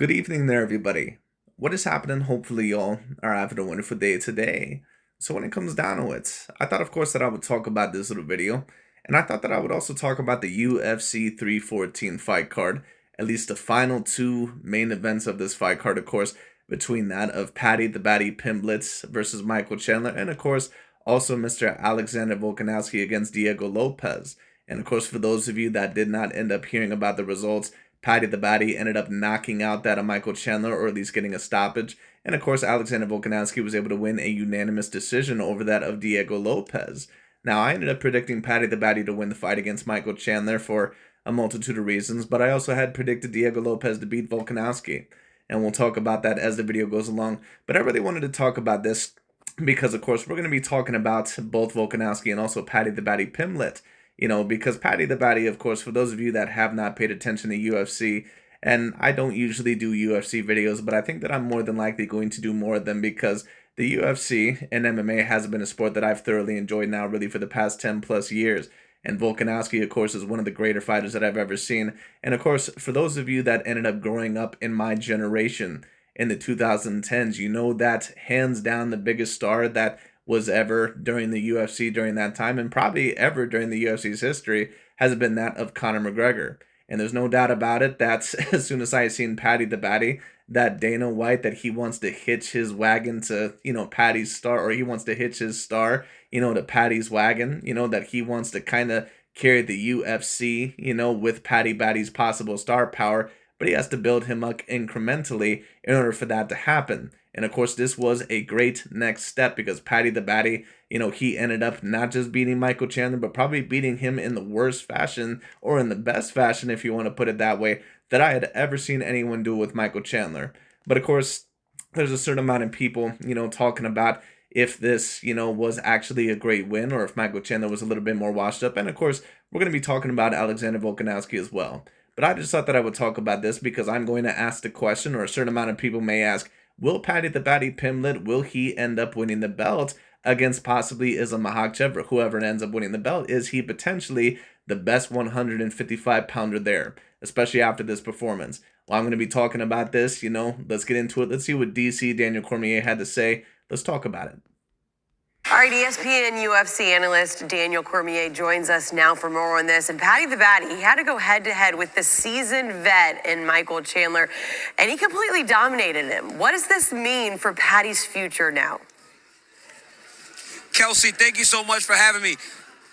Good evening there, everybody. What is happening? Hopefully, y'all are having a wonderful day today. So, when it comes down to it, I thought, of course, that I would talk about this little video, and I thought that I would also talk about the UFC 314 fight card, at least the final two main events of this fight card, of course, between that of Paddy the Baddy Pimblett versus Michael Chandler, and of course, also Mr. Alexander Volkanovski against Diego Lopez. And of course, for those of you that did not end up hearing about the results, Paddy the Baddy ended up knocking out that of Michael Chandler, or at least getting a stoppage. And of course, Alexander Volkanovski was able to win a unanimous decision over that of Diego Lopez. Now, I ended up predicting Paddy the Baddy to win the fight against Michael Chandler for a multitude of reasons, but I also had predicted Diego Lopez to beat Volkanovski. And we'll talk about that as the video goes along. But I really wanted to talk about this because, of course, we're going to be talking about both Volkanovski and also Paddy the Baddy Pimblett. Because Paddy the Baddy, of course, for those of you that have not paid attention to UFC, and I don't usually do UFC videos, but I think that I'm more than likely going to do more of them because the UFC and MMA has been a sport that I've thoroughly enjoyed now really for the past 10 plus years. And Volkanovski, of course, is one of the greater fighters that I've ever seen. And of course, for those of you that ended up growing up in my generation in the 2010s, you know that hands down the biggest star that was ever during the UFC during that time, and probably ever during the UFC's history, has been that of Conor McGregor. And there's no doubt about it that as soon as I seen Paddy the Baddy, that Dana White, that he wants to hitch his wagon to, Paddy's star, or he wants to hitch his star, to Paddy's wagon, that he wants to kind of carry the UFC, with Paddy Baddy's possible star power, but he has to build him up incrementally in order for that to happen. And of course, this was a great next step because Paddy the Baddy, he ended up not just beating Michael Chandler, but probably beating him in the worst fashion, or in the best fashion, if you want to put it that way, that I had ever seen anyone do with Michael Chandler. But of course, there's a certain amount of people, talking about if this, was actually a great win, or if Michael Chandler was a little bit more washed up. And of course, we're going to be talking about Alexander Volkanovski as well. But I just thought that I would talk about this because I'm going to ask the question, or a certain amount of people may ask, will Paddy the Baddy Pimblett, will he end up winning the belt against possibly Islam Makhachev, or whoever ends up winning the belt? Is he potentially the best 155-pounder there, especially after this performance? Well, I'm going to be talking about this, let's get into it. Let's see what DC Daniel Cormier had to say. Let's talk about it. All right, ESPN UFC analyst Daniel Cormier joins us now for more on this. And Paddy the Baddy, he had to go head-to-head with the seasoned vet in Michael Chandler, and he completely dominated him. What does this mean for Paddy's future now? Kelsey, thank you so much for having me.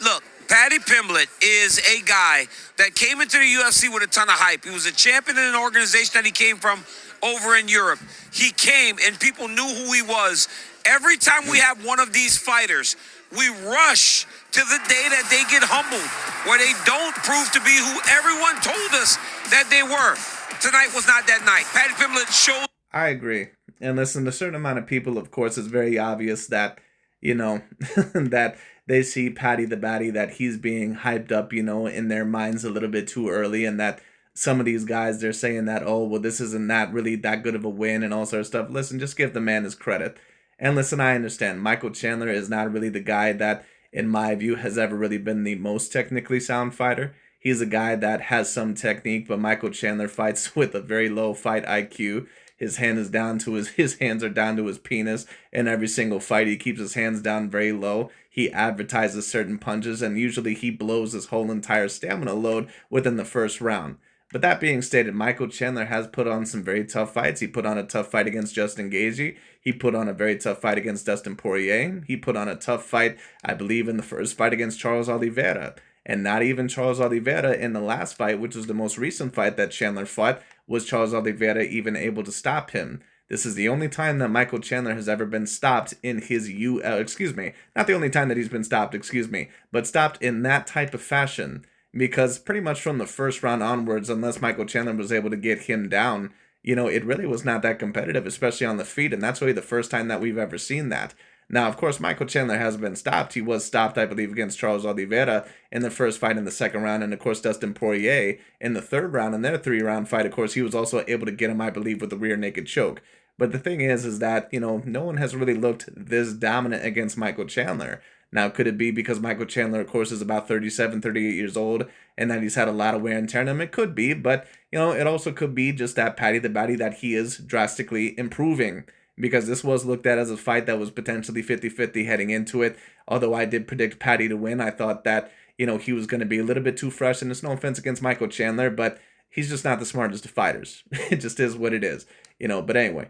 Look, Paddy Pimblett is a guy that came into the UFC with a ton of hype. He was a champion in an organization that he came from over in Europe. He came and people knew who he was. Every time we have one of these fighters, we rush to the day that they get humbled, where they don't prove to be who everyone told us that they were. Tonight was not that night. Paddy Pimblett showed. I agree. And listen, a certain amount of people, of course, it's very obvious that, that they see Paddy the Baddy, that he's being hyped up, in their minds a little bit too early, and that some of these guys, they're saying that, oh, well, this isn't that really that good of a win and all sort of stuff. Listen, just give the man his credit. And listen, I understand Michael Chandler is not really the guy that, in my view, has ever really been the most technically sound fighter. He's a guy that has some technique, but Michael Chandler fights with a very low fight IQ. His hands are down to his penis in every single fight. He keeps his hands down very low. He advertises certain punches, and usually he blows his whole entire stamina load within the first round. But that being stated, Michael Chandler has put on some very tough fights. He put on a tough fight against Justin Gaethje. He put on a very tough fight against Dustin Poirier. He put on a tough fight, I believe, in the first fight against Charles Oliveira. And not even Charles Oliveira in the last fight, which was the most recent fight that Chandler fought, was Charles Oliveira even able to stop him. This is the only time that Michael Chandler has ever been stopped in his not the only time that he's been stopped, but stopped in that type of fashion. Because pretty much from the first round onwards, unless Michael Chandler was able to get him down, it really was not that competitive, especially on the feet. And that's really the first time that we've ever seen that. Now, of course, Michael Chandler has been stopped. He was stopped, I believe, against Charles Oliveira in the first fight in the second round. And, of course, Dustin Poirier in the third round. In their 3-round fight, of course, he was also able to get him, I believe, with the rear naked choke. But the thing is that, no one has really looked this dominant against Michael Chandler. Now, could it be because Michael Chandler, of course, is about 37, 38 years old and that he's had a lot of wear and tear on him? It could be, but, it also could be just that Paddy the Baddy, that he is drastically improving, because this was looked at as a fight that was potentially 50-50 heading into it. Although I did predict Paddy to win, I thought that, he was going to be a little bit too fresh, and it's no offense against Michael Chandler, but he's just not the smartest of fighters. It just is what it is, but anyway.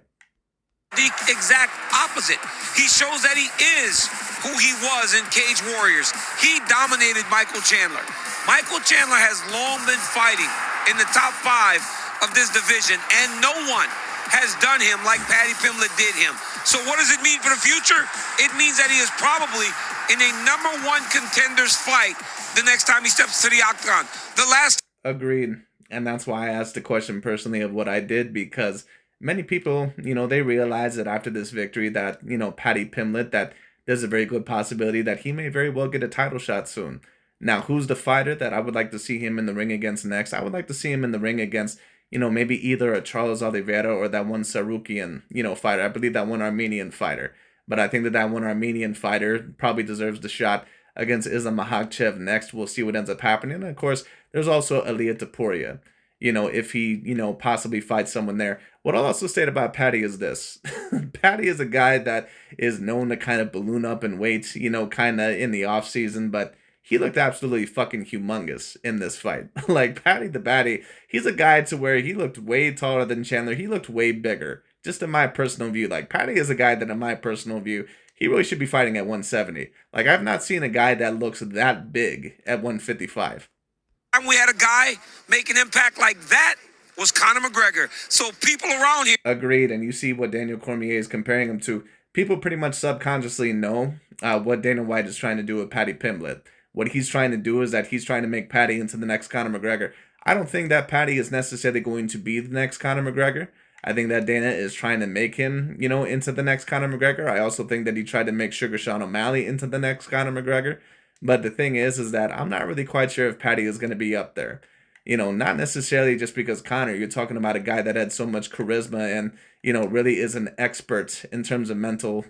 The exact opposite. He shows that he is who he was in Cage Warriors. He dominated Michael Chandler. Michael Chandler has long been fighting in the top 5 of this division, and no one has done him like Paddy Pimblett did him. So what does it mean for the future? It means that he is probably in a #1 contenders fight the next time he steps to the octagon. Agreed. And that's why I asked the question personally of what I did, because many people, they realize that after this victory that, Paddy Pimblett, that there's a very good possibility that he may very well get a title shot soon. Now, who's the fighter that I would like to see him in the ring against next? I would like to see him in the ring against, maybe either a Charles Oliveira or that one Sarukian, fighter. I believe that one Armenian fighter. But I think that one Armenian fighter probably deserves the shot against Islam Makhachev next. We'll see what ends up happening. And of course, there's also Ilia Topuria. If he, possibly fights someone there. What I'll also state about Paddy is this. Paddy is a guy that is known to kind of balloon up in weight, kind of in the off season, but he looked absolutely fucking humongous in this fight. Like, Paddy the Baddy, he's a guy to where he looked way taller than Chandler. He looked way bigger, just in my personal view. Like, Paddy is a guy that, in my personal view, he really should be fighting at 170. Like, I've not seen a guy that looks that big at 155. And we had a guy make an impact like that was Conor McGregor. So people around here. Agreed. And you see what Daniel Cormier is comparing him to. People pretty much subconsciously know what Dana White is trying to do with Paddy Pimblett. What he's trying to do is that he's trying to make Paddy into the next Conor McGregor. I don't think that Paddy is necessarily going to be the next Conor McGregor. I think that Dana is trying to make him, into the next Conor McGregor. I also think that he tried to make Sugar Sean O'Malley into the next Conor McGregor. But the thing is that I'm not really quite sure if Paddy is going to be up there. Not necessarily just because Conor, you're talking about a guy that had so much charisma and, really is an expert in terms of mental,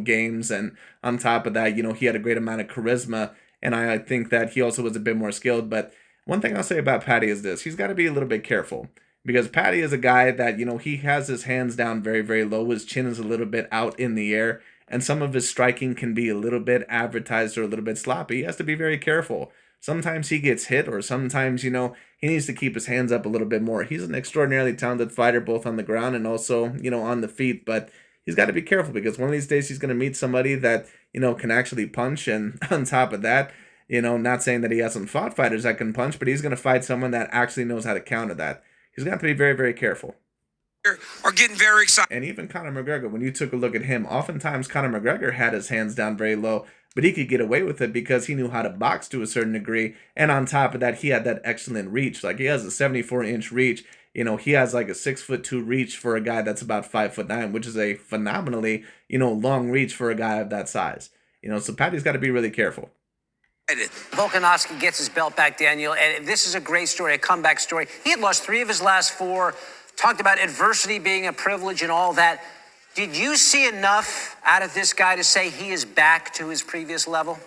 games. And on top of that, he had a great amount of charisma. And I think that he also was a bit more skilled. But one thing I'll say about Paddy is this. He's got to be a little bit careful. Because Paddy is a guy that, he has his hands down very, very low. His chin is a little bit out in the air. And some of his striking can be a little bit advertised or a little bit sloppy. He has to be very careful. Sometimes he gets hit, or sometimes, he needs to keep his hands up a little bit more. He's an extraordinarily talented fighter, both on the ground and also, on the feet. But he's got to be careful, because one of these days he's going to meet somebody that, can actually punch. And on top of that, not saying that he hasn't fought fighters that can punch, but he's going to fight someone that actually knows how to counter that. He's going to have to be very, very careful. Are getting very excited. And even Conor McGregor, when you took a look at him, oftentimes Conor McGregor had his hands down very low, but he could get away with it because he knew how to box to a certain degree. And on top of that, he had that excellent reach. Like, he has a 74-inch reach. He has like a 6'2" reach for a guy that's about 5'9", which is a phenomenally, long reach for a guy of that size. So Paddy's got to be really careful. Volkanovski gets his belt back, Daniel, and this is a great story, a comeback story. He had lost 3 of his last 4, talked about adversity being a privilege and all that. Did you see enough out of this guy to say he is back to his previous level?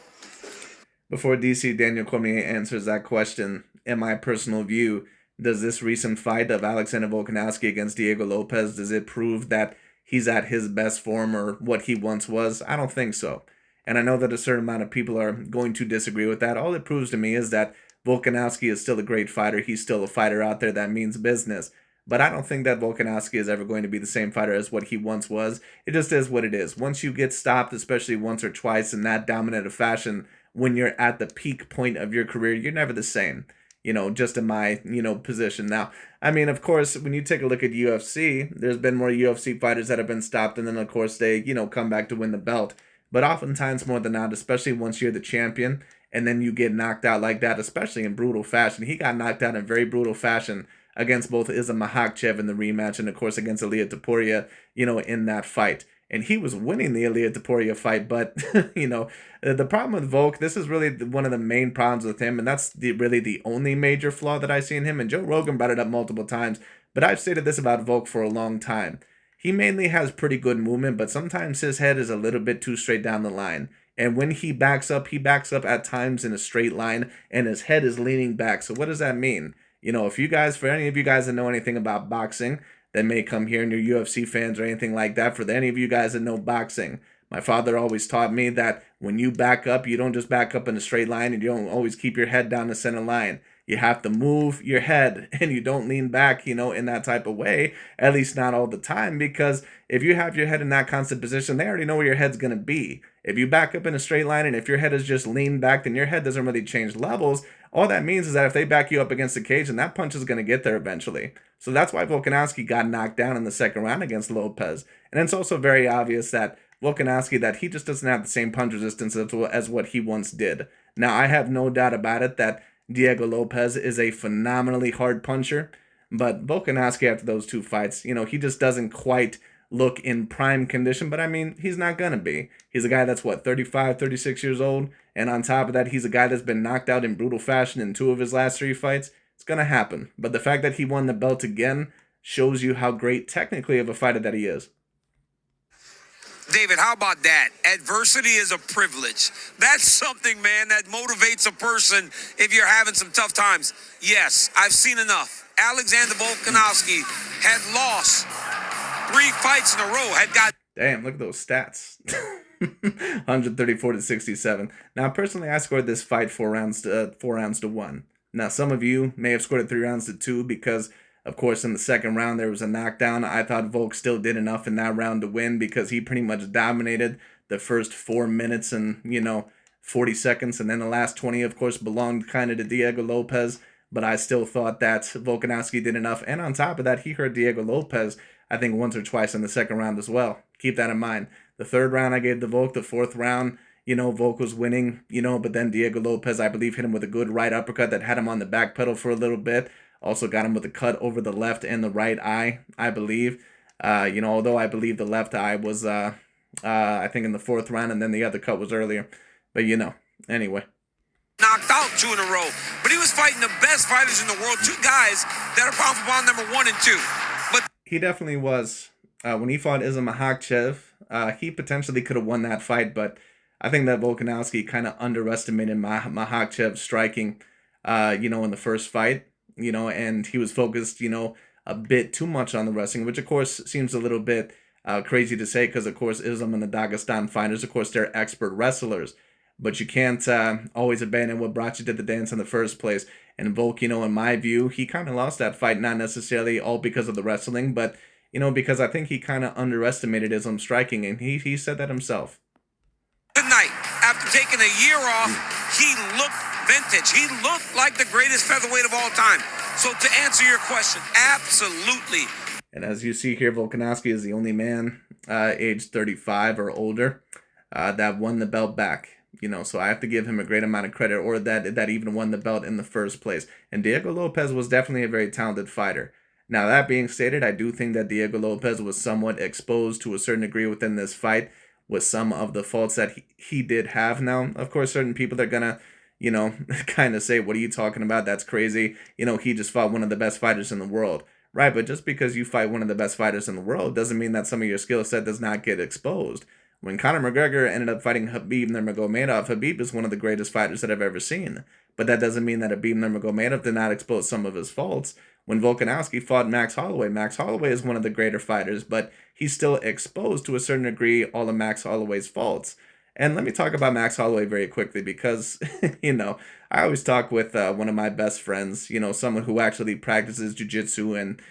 Before DC Daniel Cormier answers that question, in my personal view, does this recent fight of Alexander Volkanovski against Diego Lopez, does it prove that he's at his best form or what he once was? I don't think so. And I know that a certain amount of people are going to disagree with that. All it proves to me is that Volkanovski is still a great fighter. He's still a fighter out there that means business. But I don't think that Volkanovski is ever going to be the same fighter as what he once was. It just is what it is. Once you get stopped, especially once or twice in that dominant a fashion, when you're at the peak point of your career, you're never the same. Just in my, position. Now, I mean, of course, when you take a look at UFC, there's been more UFC fighters that have been stopped. And then, of course, they, come back to win the belt. But oftentimes more than not, especially once you're the champion and then you get knocked out like that, especially in brutal fashion. He got knocked out in very brutal fashion against both Islam Makhachev in the rematch and, of course, against Ilia Topuria, in that fight. And he was winning the Ilia Topuria fight. But, the problem with Volk, this is really one of the main problems with him. And that's really the only major flaw that I see in him. And Joe Rogan brought it up multiple times. But I've stated this about Volk for a long time. He mainly has pretty good movement, but sometimes his head is a little bit too straight down the line. And when he backs up at times in a straight line, and his head is leaning back. So what does that mean? You know, if you guys, for any of you guys that know anything about boxing, that may come here and you're UFC fans or anything like that, for any of you guys that know boxing, my father always taught me that when you back up, you don't just back up in a straight line and you don't always keep your head down the center line. You have to move your head and you don't lean back, you know, in that type of way, at least not all the time, because if you have your head in that constant position, they already know where your head's going to be. If you back up in a straight line and if your head is just leaned back, then your head doesn't really change levels. All that means is that if they back you up against the cage, then that punch is going to get there eventually. So that's why Volkanovski got knocked down in the second round against Lopez. And it's also very obvious that Volkanovski, that he just doesn't have the same punch resistance as what he once did. Now, I have no doubt about it that Diego Lopez is a phenomenally hard puncher, but Volkanovski, after those two fights, you know, he just doesn't quite look in prime condition, but I mean, he's not going to be. He's a guy that's, 35, 36 years old, and on top of that, he's a guy that's been knocked out in brutal fashion in 2 of his last 3 fights. It's going to happen, but the fact that he won the belt again shows you how great technically of a fighter that he is. David, how about that? Adversity is a privilege. That's something, man, that motivates a person if you're having some tough times. Yes, I've seen enough. Alexander Volkanovski had lost 3 fights in a row, had got... Damn, look at those stats. 134 to 67. Now, personally, I scored this fight 4 rounds to 1. Now, some of you may have scored it 3 rounds to 2 because, of course, in the second round, there was a knockdown. I thought Volk still did enough in that round to win because he pretty much dominated the first 4 minutes and, 40 seconds. And then the last 20, of course, belonged kind of to Diego Lopez. But I still thought that Volkanovski did enough. And on top of that, he hurt Diego Lopez, I think, once or twice in the second round as well. Keep that in mind. The third round I gave to Volk. The fourth round, Volk was winning, but then Diego Lopez, I believe, hit him with a good right uppercut that had him on the back pedal for a little bit. Also got him with a cut over the left and the right eye, I believe. Although I believe the left eye was, I think, in the fourth round, and then the other cut was earlier. But, anyway. Knocked out 2 in a row. But he was fighting the best fighters in the world. 2 guys that are pound for pound number 1 and 2. But he definitely was. When he fought Islam Makhachev, he potentially could have won that fight, but I think that Volkanovski kind of underestimated Makhachev's striking, in the first fight, and he was focused, a bit too much on the wrestling, which of course seems a little bit crazy to say because, of course, Islam and the Dagestan fighters, of course, they're expert wrestlers. But you can't always abandon what brought you to the dance in the first place. And Volk, in my view, he kind of lost that fight, not necessarily all because of the wrestling, but, because I think he kind of underestimated Islam striking, and he said that himself. tonight, after taking a year off, he looked vintage. He looked like the greatest featherweight of all time. So to answer your question, absolutely. And as you see here, Volkanovski is the only man aged 35 or older that won the belt back. So I have to give him a great amount of credit, or that even won the belt in the first place. And Diego Lopez was definitely a very talented fighter. Now, that being stated, I do think that Diego Lopez was somewhat exposed to a certain degree within this fight with some of the faults that he did have. Now, of course, certain people are going to, kind of say, what are you talking about? That's crazy. He just fought one of the best fighters in the world. Right, but just because you fight one of the best fighters in the world doesn't mean that some of your skill set does not get exposed. When Conor McGregor ended up fighting Khabib Nurmagomedov, Khabib is one of the greatest fighters that I've ever seen. But that doesn't mean that Khabib Nurmagomedov did not expose some of his faults. When Volkanovski fought Max Holloway is one of the greater fighters, but he's still exposed to a certain degree all of Max Holloway's faults. And let me talk about Max Holloway very quickly because, I always talk with one of my best friends, someone who actually practices jiu-jitsu and,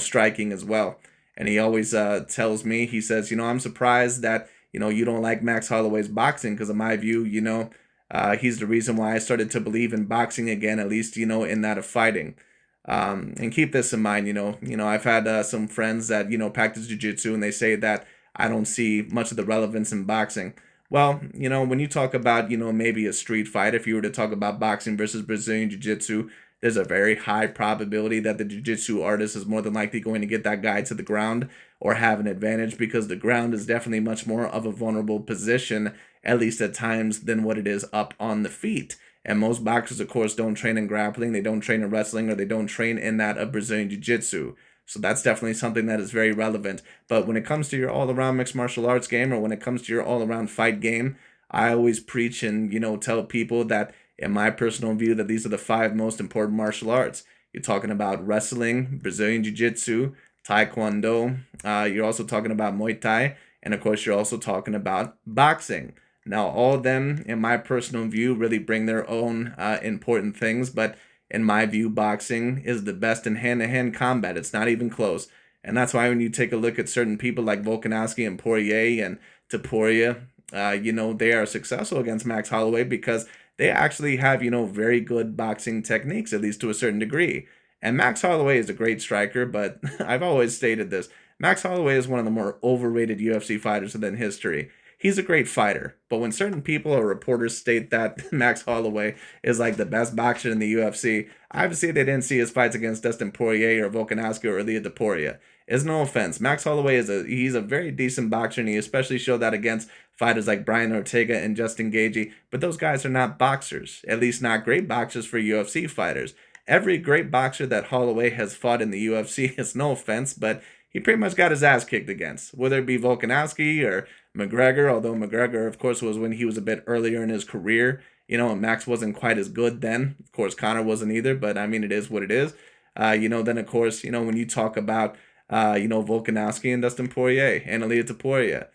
striking as well. And he always tells me, he says, I'm surprised that, you don't like Max Holloway's boxing because in my view, he's the reason why I started to believe in boxing again, at least, in that of fighting. And keep this in mind, I've had some friends that, practice jiu-jitsu and they say that I don't see much of the relevance in boxing. Well, when you talk about, maybe a street fight, if you were to talk about boxing versus Brazilian Jiu-Jitsu, there's a very high probability that the Jiu-Jitsu artist is more than likely going to get that guy to the ground or have an advantage because the ground is definitely much more of a vulnerable position, at least at times, than what it is up on the feet. And most boxers, of course, don't train in grappling, they don't train in wrestling, or they don't train in that of Brazilian Jiu-Jitsu. So that's definitely something that is very relevant. But when it comes to your all-around mixed martial arts game, or when it comes to your all-around fight game, I always preach and, tell people that in my personal view that these are the 5 most important martial arts. You're talking about wrestling, Brazilian Jiu-Jitsu, Taekwondo. You're also talking about Muay Thai. And of course, you're also talking about boxing. Now, all of them, in my personal view, really bring their own important things. But in my view, boxing is the best in hand-to-hand combat. It's not even close. And that's why when you take a look at certain people like Volkanovski and Poirier and Taporia, they are successful against Max Holloway because they actually have, very good boxing techniques, at least to a certain degree. And Max Holloway is a great striker, but I've always stated this. Max Holloway is one of the more overrated UFC fighters in history. He's a great fighter, but when certain people or reporters state that Max Holloway is like the best boxer in the UFC, obviously they didn't see his fights against Dustin Poirier or Volkanovski or Ilia Topuria. It's no offense. Max Holloway he's a very decent boxer, and he especially showed that against fighters like Brian Ortega and Justin Gaethje. But those guys are not boxers, at least not great boxers for UFC fighters. Every great boxer that Holloway has fought in the UFC, it's no offense, but he pretty much got his ass kicked against, whether it be Volkanovski or McGregor, although McGregor, of course, was when he was a bit earlier in his career, and Max wasn't quite as good then. Of course, Conor wasn't either, but I mean, it is what it is. Then, of course, when you talk about, Volkanovski and Dustin Poirier and Ilia Topuria,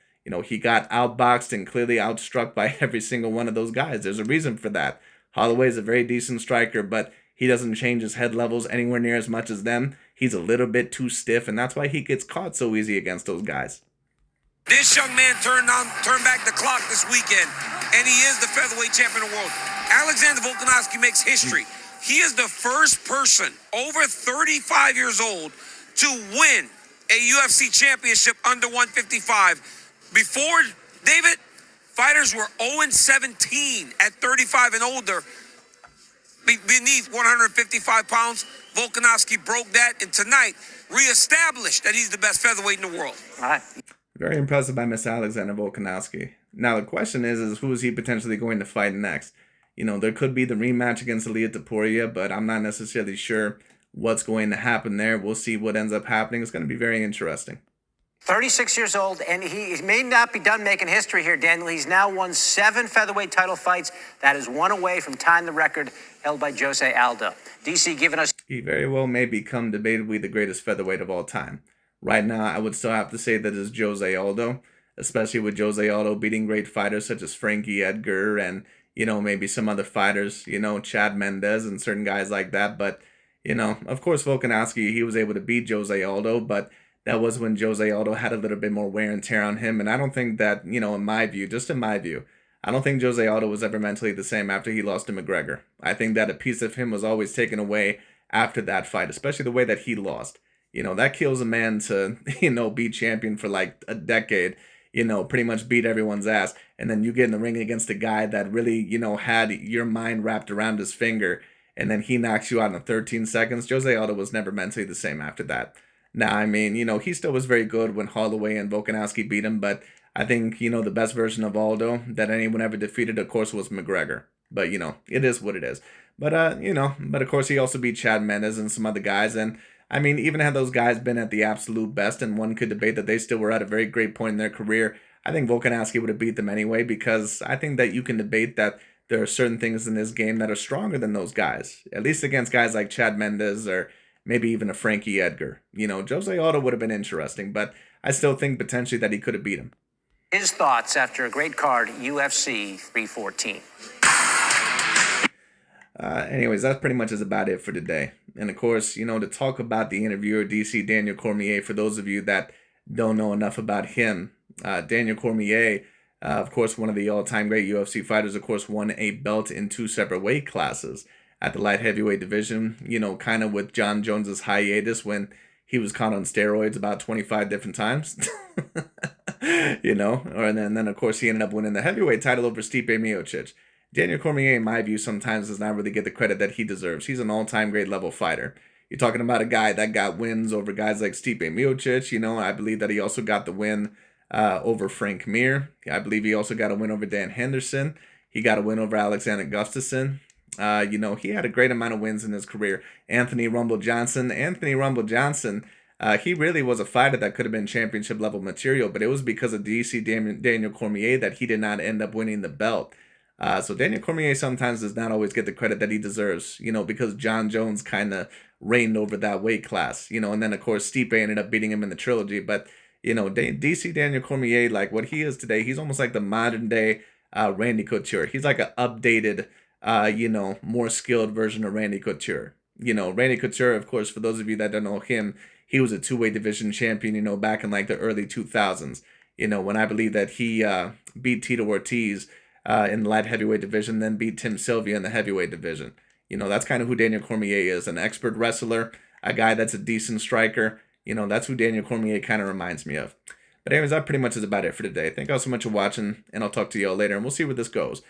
he got outboxed and clearly outstruck by every single one of those guys. There's a reason for that. Holloway is a very decent striker, but he doesn't change his head levels anywhere near as much as them. He's a little bit too stiff, and that's why he gets caught so easy against those guys. This young man turned back the clock this weekend, and he is the featherweight champion of the world. Alexander Volkanovski makes history. He is the first person over 35 years old to win a UFC championship under 155. Before, David, fighters were 0-17 at 35 and older beneath 155 pounds. Volkanovski broke that, and tonight reestablished that he's the best featherweight in the world. All right. Very impressive by Mr. Alexander Volkanovski. Now, the question is who is he potentially going to fight next? There could be the rematch against Ilia Topuria, but I'm not necessarily sure what's going to happen there. We'll see what ends up happening. It's going to be very interesting. 36 years old, and he may not be done making history here, Daniel. He's now won 7 featherweight title fights. That is 1 away from tying the record held by Jose Aldo. DC giving us... He very well may become debatably the greatest featherweight of all time. Right now, I would still have to say that it's Jose Aldo, especially with Jose Aldo beating great fighters such as Frankie Edgar and, maybe some other fighters, Chad Mendez and certain guys like that. But, of course, Volkanovski, he was able to beat Jose Aldo, but that was when Jose Aldo had a little bit more wear and tear on him. And I don't think that, in my view, I don't think Jose Aldo was ever mentally the same after he lost to McGregor. I think that a piece of him was always taken away after that fight, especially the way that he lost. That kills a man to, be champion for like a decade, pretty much beat everyone's ass. And then you get in the ring against a guy that really, had your mind wrapped around his finger. And then he knocks you out in 13 seconds. Jose Aldo was never mentally the same after that. Now, I mean, he still was very good when Holloway and Volkanovski beat him. But I think, the best version of Aldo that anyone ever defeated, of course, was McGregor. But, it is what it is. But, but of course, he also beat Chad Mendez and some other guys. And I mean, even had those guys been at the absolute best, and one could debate that they still were at a very great point in their career, I think Volkanovski would have beat them anyway, because I think that you can debate that there are certain things in this game that are stronger than those guys, at least against guys like Chad Mendez or maybe even a Frankie Edgar. Jose Aldo would have been interesting, but I still think potentially that he could have beat him. His thoughts after a great card, UFC 314. Anyways, that's pretty much is about it for today. And of course, to talk about the interviewer, DC Daniel Cormier, for those of you that don't know enough about him, Daniel Cormier, of course, one of the all-time great UFC fighters, of course, won a belt in 2 separate weight classes at the light heavyweight division, kind of with John Jones's hiatus when he was caught on steroids about 25 different times, and then, of course, he ended up winning the heavyweight title over Stipe Miocic. Daniel Cormier, in my view, sometimes does not really get the credit that he deserves. He's an all-time great level fighter. You're talking about a guy that got wins over guys like Stipe Miocic. I believe that he also got the win over Frank Mir. I believe he also got a win over Dan Henderson. He got a win over Alexander Gustafsson. He had a great amount of wins in his career. Anthony Rumble Johnson, He really was a fighter that could have been championship level material, but it was because of Daniel Cormier that he did not end up winning the belt. So Daniel Cormier sometimes does not always get the credit that he deserves, because John Jones kind of reigned over that weight class, and then of course Stipe ended up beating him in the trilogy. But DC Daniel Cormier, like what he is today, he's almost like the modern day Randy Couture. He's like an updated, more skilled version of Randy Couture. Randy Couture, of course, for those of you that don't know him, he was a two-weight division champion, back in like the early 2000s, when I believe that he beat Tito Ortiz in the light heavyweight division, then beat Tim Sylvia in the heavyweight division. That's kind of who Daniel Cormier is, an expert wrestler, a guy that's a decent striker. That's who Daniel Cormier kind of reminds me of. But anyways, that pretty much is about it for today. Thank you all so much for watching, and I'll talk to you all later, and we'll see where this goes.